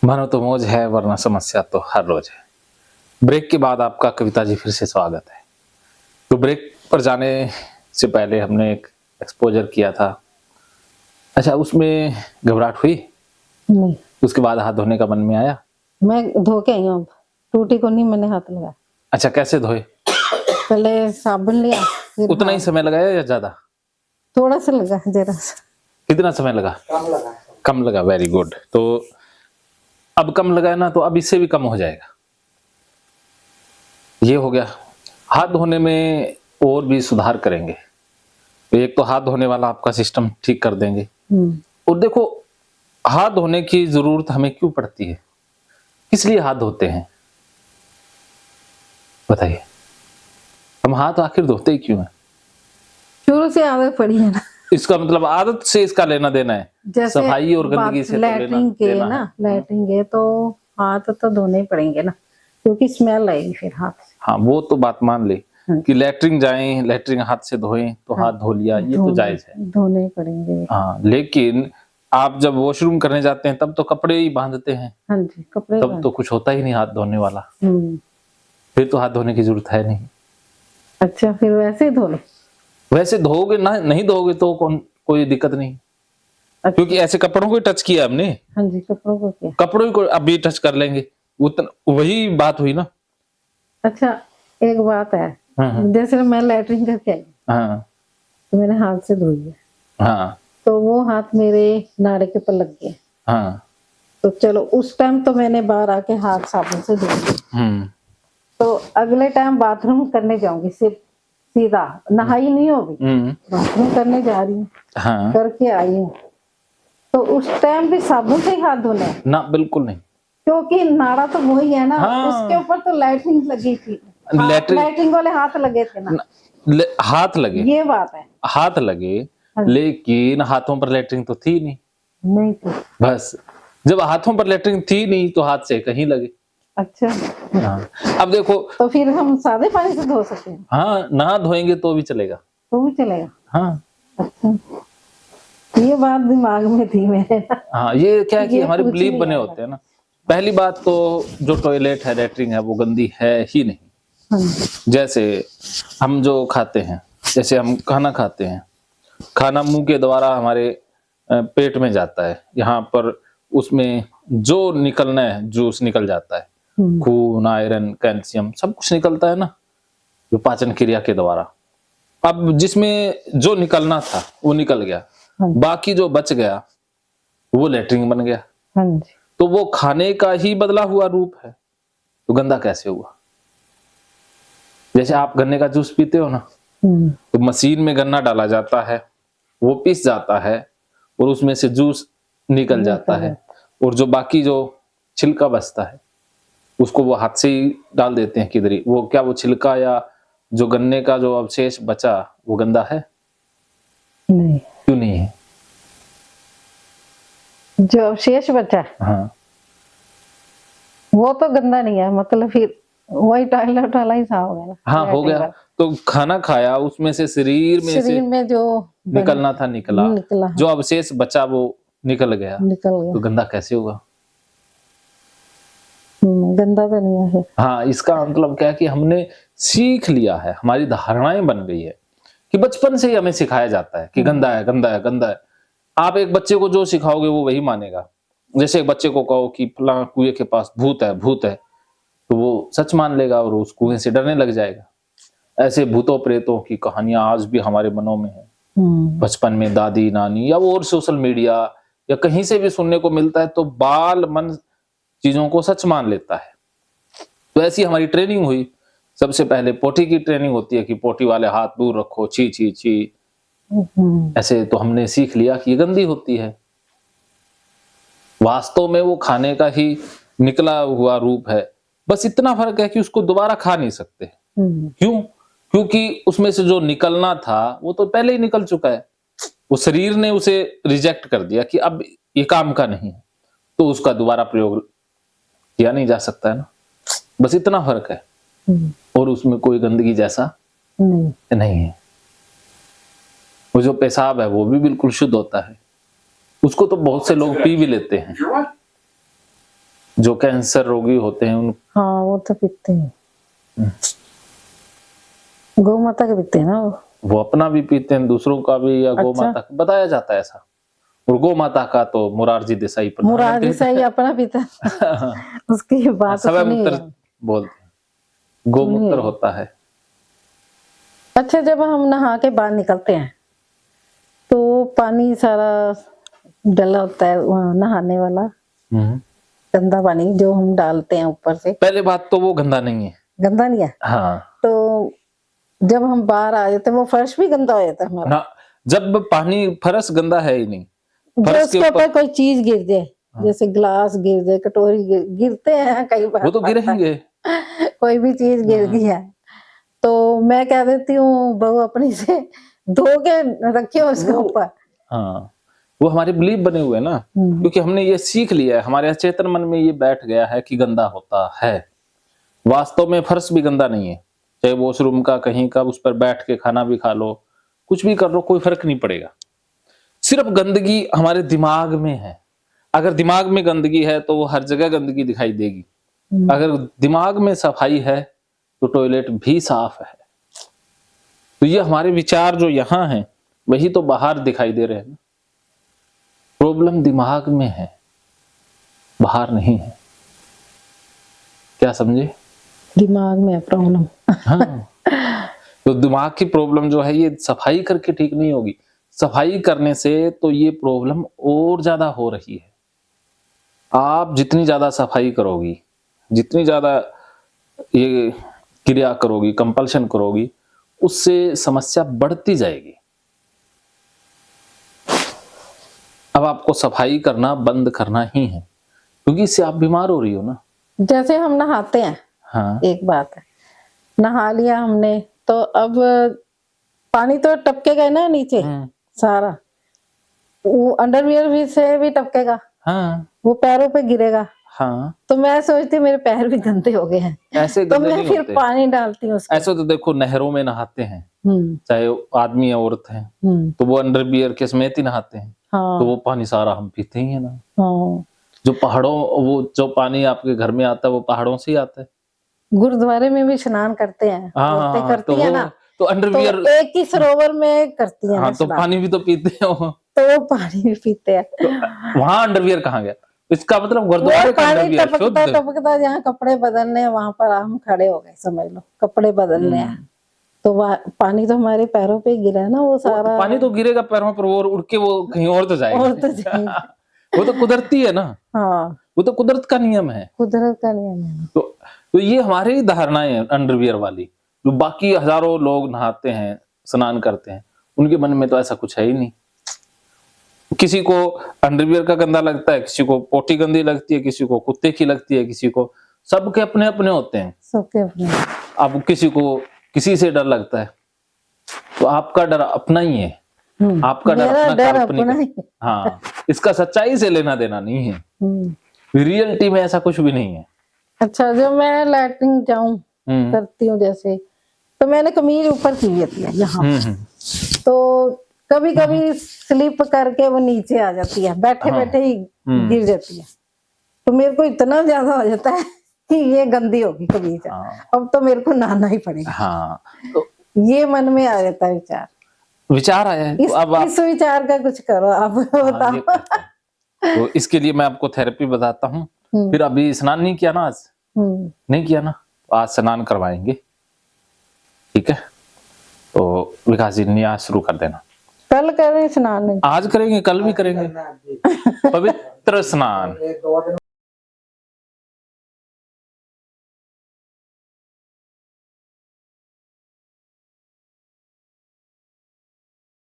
मानो तो मौज है वरना समस्या तो हर रोज है। ब्रेक के बाद आपका कविता जी फिर से स्वागत है। तो ब्रेक पर जाने से पहले हमने एक एक्सपोजर किया था। अच्छा, उसमें घबराहट हुई? नहीं, उसके बाद हाथ धोने का मन में आया? मैं धो के आई हूँ। टूटी को नहीं मैंने हाथ लगाया। अच्छा, कैसे धोए? पहले साबुन लिया, फिर उतना ही समय लगाया या ज्यादा? थोड़ा सा लगा, जरा सा। कितना समय लगा? कम लगा। Very good. तो अब कम लगा है ना, तो अब इससे भी कम हो जाएगा। ये हो गया। हाथ धोने में और भी सुधार करेंगे। तो एक तो हाथ धोने वाला आपका सिस्टम ठीक कर देंगे। और देखो, हाथ धोने की जरूरत हमें क्यों पड़ती है, किस लिए हाथ धोते हैं, बताइए। हम हाथ आखिर धोते ही क्यों हैं? शुरू से आदत पड़ी है ना। इसका मतलब आदत से इसका लेना देना है, सफाई और गंदगी से तो लैट्रिन के ना, लैट्रिन के तो हाथ तो धोने ही पड़ेंगे ना, क्योंकि स्मेल आएगी फिर हाथ से। हाँ, वो तो बात मान ले कि लैट्रिन जाएं, लैट्रिन हाथ से धोएं तो हाथ धो लिया, ये तो जायज है, धोने ही पड़ेंगे। हाँ, लेकिन आप जब वॉशरूम करने जाते हैं तब तो कपड़े ही बांधते हैं। हाँ जी, कपड़े तब तो कुछ होता ही नहीं हाथ धोने वाला। फिर तो हाथ धोने की जरूरत है नहीं। अच्छा, फिर वैसे ही धो लो। वैसे धोगे ना, नहीं धोगे तो कोई दिक्कत नहीं। अच्छा। क्योंकि ऐसे कपड़ों को टच किया हमने। हाँ जी, कपड़ों को किया। कपड़ों को अभी टच कर लेंगे, वही बात हुई ना। अच्छा, एक बात है, जैसे मैं लैट्रिन करके आई, हाँ, तो मैंने हाथ से धोई है, हाँ, तो वो हाथ मेरे नाड़े के ऊपर लग गए। हाँ, तो चलो उस टाइम तो मैंने बाहर आके हाथ साबुन से धोए। तो अगले टाइम बाथरूम करने जाऊंगी, सिर्फ सीधा नहाई नहीं होगी, बाथरूम करने जा रही हूँ। हाँ। करके आई हूँ, तो उस टाइम भी साबुन से ही हाथ धोना है ना? बिल्कुल नहीं, क्योंकि नाड़ा तो वही है ना। हाँ। उसके ऊपर तो लैट्रिन लगी थी, लैट्रिन वाले हाथ लगे थे ना। हाथ लगे, ये बात है, हाथ लगे। हाँ। लेकिन हाथों पर लैट्रिन तो थी नहीं थी। बस जब हाथों पर लैट्रिन थी नहीं तो हाथ से कहीं लगे। अच्छा। हाँ, अब देखो, तो फिर हम सादे पानी से धो सकते हैं? हाँ, ना धोएंगे तो भी चलेगा। तो भी चलेगा, हाँ। अच्छा, ये बात दिमाग में थी मेरे। हाँ, ये क्या है कि हमारे बिलीफ बने होते हैं ना। पहली बात तो जो टॉयलेट है, लैट्रिन है, वो गंदी है ही नहीं। हाँ। जैसे हम जो खाते हैं, जैसे हम खाना खाते हैं, खाना मुंह के द्वारा हमारे पेट में जाता है, यहाँ पर उसमें जो निकलना है जूस निकल जाता है, खून, आयरन, कैल्शियम सब कुछ निकलता है ना, जो पाचन क्रिया के द्वारा। अब जिसमें जो निकलना था वो निकल गया, बाकी जो बच गया वो लैट्रिन बन गया। तो वो खाने का ही बदला हुआ रूप है, तो गंदा कैसे हुआ? जैसे आप गन्ने का जूस पीते हो ना, तो मशीन में गन्ना डाला जाता है, वो पिस जाता है और उसमें से जूस निकल जाता है, और जो बाकी जो छिलका बचता है उसको वो हाथ से ही डाल देते हैं किधर ही। वो क्या वो छिलका या जो गन्ने का जो अवशेष बचा वो गंदा है? नहीं। क्यों नहीं है? जो अवशेष बचा, हाँ, वो तो गंदा नहीं है, मतलब फिर वही टॉयलेट वाला ही साफ हो गया ना। हाँ, हो गया। तो खाना खाया, उसमें से शरीर में जो निकलना था निकला, जो अवशेष बचा वो निकल गया, तो गंदा कैसे हुआ? गंदा तो नहीं है। हाँ, इसका मतलब क्या है कि हमने सीख लिया है, हमारी धारणाएं बन गई है कि बचपन से ही हमें सिखाया जाता है कि गंदा है, गंदा है, गंदा है। आप एक बच्चे को जो सिखाओगे वो वही मानेगा। जैसे एक बच्चे को कहो कि फलां कुएं के पास भूत है, भूत है, तो वो सच मान लेगा और उस कुएं से डरने लग जाएगा। ऐसे भूतों प्रेतों की कहानियां आज भी हमारे मनों में है। बचपन में दादी नानी या वो और सोशल मीडिया या कहीं से भी सुनने को मिलता है, तो बाल मन चीजों को सच मान लेता है। तो ऐसी हमारी ट्रेनिंग हुई। सबसे पहले पोटी की ट्रेनिंग होती है कि पोटी वाले हाथ दूर रखो, छी छी छी। ऐसे तो हमने सीख लिया कि ये गंदी होती है। वास्तव में वो खाने का ही निकला हुआ रूप है, बस इतना फर्क है कि उसको दोबारा खा नहीं सकते। क्यों? क्योंकि उसमें से जो निकलना था वो तो पहले ही निकल चुका है। वो शरीर ने उसे रिजेक्ट कर दिया कि अब ये काम का नहीं है, तो उसका दोबारा प्रयोग किया नहीं जा सकता है ना। बस इतना फर्क है, और उसमें कोई गंदगी जैसा नहीं है। वो जो पेशाब है वो भी बिल्कुल शुद्ध होता है, उसको तो बहुत से लोग पी भी लेते हैं। जो कैंसर रोगी होते हैं उन, हाँ वो तो पीते हैं, गौ माता का पीते हैं ना वो अपना भी पीते हैं, दूसरों का भी, या गौ अच्छा। माता का बताया जाता है ऐसा। और गौ माता का तो मुरारजी देसाई मुरारजी देसाई अपना पीता है। उसकी बात सवय सुनी मूत्र है। बोलते हैं, गोमूत्र होता है। अच्छा, जब हम नहा के बाहर निकलते हैं तो पानी सारा डला होता है, वहाँ नहाने वाला गंदा पानी जो हम डालते हैं ऊपर से, पहले बात तो वो गंदा नहीं है, गंदा नहीं है। हाँ। तो जब हम बाहर आ जाते हैं वो फर्श भी गंदा हो जाता है हमारा ना, जब पानी, फर्श गंदा है ही नहीं, जो फर्श के उसके ऊपर ऊपर कोई चीज गिर जाए, जैसे गिलास गिर जाए, कटोरी गिरते हैं कई बार, वो तो गिरेंगे। कोई भी चीज गिर गई है तो मैं कह देती हूँ बहू अपनी से धो के रखियो उसके ऊपर। हाँ, वो हमारे बिलीव बने हुए हैं ना, क्योंकि हमने ये सीख लिया है, हमारे अचेतन मन में ये बैठ गया है कि गंदा होता है। वास्तव में फर्श भी गंदा नहीं है, चाहे वॉशरूम का कहीं का, उस पर बैठ के खाना भी खा लो, कुछ भी कर लो, कोई फर्क नहीं पड़ेगा। सिर्फ गंदगी हमारे दिमाग में है। अगर दिमाग में गंदगी है तो वो हर जगह गंदगी दिखाई देगी। अगर दिमाग में सफाई है तो टॉयलेट भी साफ है। तो ये हमारे विचार जो यहाँ हैं वही तो बाहर दिखाई दे रहे हैं ना। प्रॉब्लम दिमाग में है, बाहर नहीं है। क्या समझे? दिमाग में प्रॉब्लम। हाँ, तो दिमाग की प्रॉब्लम जो है ये सफाई करके ठीक नहीं होगी। सफाई करने से तो ये प्रॉब्लम और ज्यादा हो रही है। आप जितनी ज्यादा सफाई करोगी, जितनी ज्यादा ये क्रिया करोगी, कंपल्शन करोगी, उससे समस्या बढ़ती जाएगी। अब आपको सफाई करना बंद करना ही है, क्योंकि इससे आप बीमार हो रही हो ना। जैसे हम नहाते हैं, हाँ, एक बात है, नहा लिया हमने तो अब पानी तो टपकेगा ना नीचे सारा, वो अंडरवियर भी से भी टपकेगा, हाँ, वो पैरों पे गिरेगा। हाँ, तो मैं सोचती मेरे पैर भी गंदे हो गए हैं, ऐसे तो गंदे मैं नहीं फिर होते। पानी डालती हूँ ऐसे तो देखो नहरों में नहाते हैं, चाहे आदमी या औरत है, तो वो अंडरवियर के समेत ही नहाते हैं। हाँ, तो वो पानी सारा हम पीते ही है ना। हाँ। जो पहाड़ों, वो जो पानी आपके घर में आता है वो पहाड़ों से ही आता है। गुरुद्वारे में भी स्नान करते हैं, औरतें हाँ, करती है ना, तो अंडरवियर, तो एक ही सरोवर में करती है ना हाँ, तो स्नान, पानी भी तो पीते हो, तो वो पानी भी पीते हैं। तो वहां अंडरवियर कहाँ गया? इसका मतलब वो गुरुद्वारे का पानी अंडरवियर टपकता शुद्ध। टपकता जहाँ कपड़े बदलने हैं वहां पर हम खड़े हो गए, समझ लो कपड़े बदलने हैं, तो पानी तो हमारे पैरों पे गिरा है ना, वो सारा पानी तो गिरेगा पैरों पर, वो उड़ के वो कहीं और तो जाएगा। और तो जाएगा। वो तो कुदरती है ना, हाँ, वो तो कुदरत का नियम है। कुदरत का नियम है। तो ये हमारी ही धारणाएं हैं अंडरवियर वाली, जो बाकी हजारों लोग नहाते हैं, स्नान करते हैं, उनके मन में तो ऐसा कुछ है ही नहीं। किसी को अंडरवियर का गंदा लगता है, किसी को पोटी गंदी लगती है, किसी को कुत्ते की लगती है, किसी को, सबके अपने अपने होते हैं, सबके अपने। अब किसी को किसी से डर लगता है, तो आपका डर अपना ही है, आपका डर अपना काल्पनिक है। हाँ, इसका सच्चाई से लेना देना नहीं है, रियलिटी में ऐसा कुछ भी नहीं है। अच्छा, जब मैं लैट्रिन जाऊं करती हूँ जैसे, तो मैंने कमीज ऊपर की होती है यहाँ, तो कभी कभी स्लिप करके वो नीचे आ जाती है, बैठे बैठे ही गिर जाती है, तो मेरे को इतना ज्यादा हो जाता है कि ये गंदी होगी कमीज, अब तो मेरे को नहाना ही पड़ेगा। हाँ, तो ये मन में आ जाता है विचार आया है, तो अब आप इस विचार का कुछ करो, आप बताओ। तो इसके लिए मैं आपको थेरेपी बताता हूँ। फिर अभी स्नान नहीं किया ना आज? नहीं किया ना, आज स्नान करवाएंगे, ठीक है? तो विकास जी न्यास शुरू कर देना। कल करें स्नान? आज करेंगे, कल भी करेंगे। पवित्र स्नान।